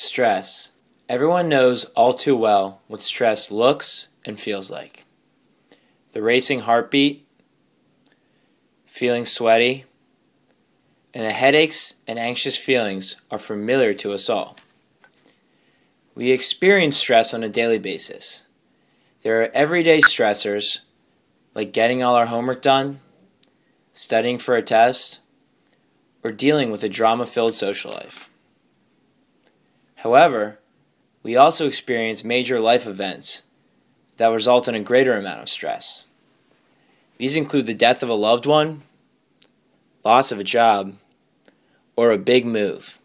Stress. Everyone knows all too well what stress looks and feels like. The racing heartbeat, feeling sweaty, and the headaches and anxious feelings are familiar to us all. We experience stress on a daily basis. There are everyday stressors like getting all our homework done, studying for a test, or dealing with a drama-filled social life. However, we also experience major life events that result in a greater amount of stress. These include the death of a loved one, loss of a job, or a big move.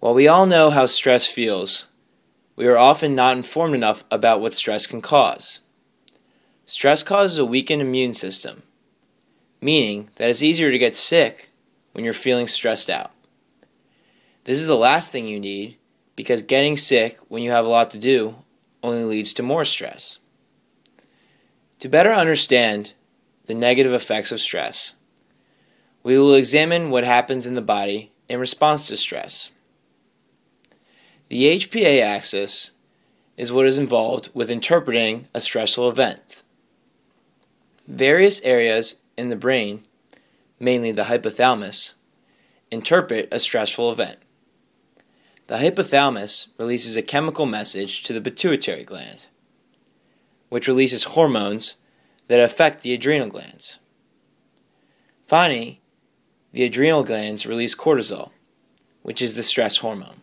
While we all know how stress feels, we are often not informed enough about what stress can cause. Stress causes a weakened immune system, meaning that it's easier to get sick when you're feeling stressed out. This is the last thing you need because getting sick when you have a lot to do only leads to more stress. To better understand the negative effects of stress, we will examine what happens in the body in response to stress. The HPA axis is what is involved with interpreting a stressful event. Various areas in the brain, mainly the hypothalamus, interpret a stressful event. The hypothalamus releases a chemical message to the pituitary gland, which releases hormones that affect the adrenal glands. Finally, the adrenal glands release cortisol, which is the stress hormone.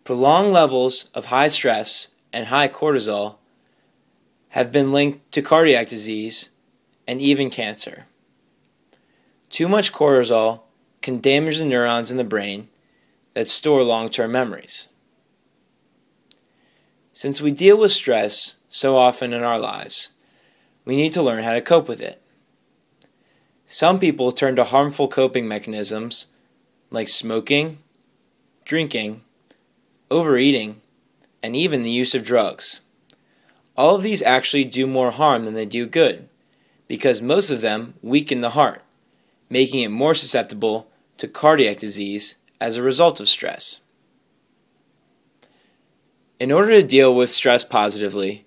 Prolonged levels of high stress and high cortisol have been linked to cardiac disease and even cancer. Too much cortisol can damage the neurons in the brain that store long-term memories. Since we deal with stress so often in our lives, we need to learn how to cope with it. Some people turn to harmful coping mechanisms like smoking, drinking, overeating, and even the use of drugs. All of these actually do more harm than they do good, because most of them weaken the heart, making it more susceptible to cardiac disease as a result of stress. In order to deal with stress positively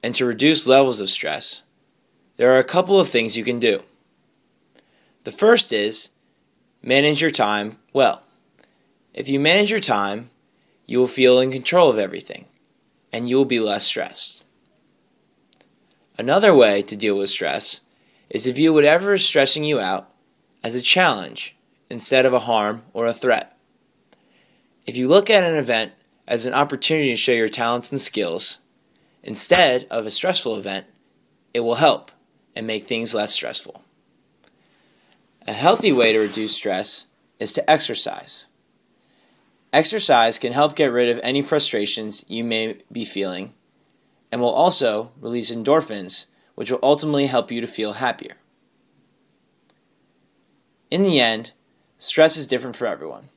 and to reduce levels of stress, there are a couple of things you can do. The first is manage your time well. If you manage your time, you will feel in control of everything, and you will be less stressed. Another way to deal with stress is to view whatever is stressing you out as a challenge instead of a harm or a threat. If you look at an event as an opportunity to show your talents and skills, instead of a stressful event, it will help and make things less stressful. A healthy way to reduce stress is to exercise. Exercise can help get rid of any frustrations you may be feeling and will also release endorphins, which will ultimately help you to feel happier. In the end, stress is different for everyone.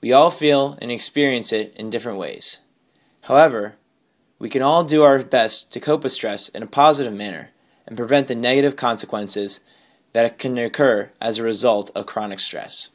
We all feel and experience it in different ways. However, we can all do our best to cope with stress in a positive manner and prevent the negative consequences that can occur as a result of chronic stress.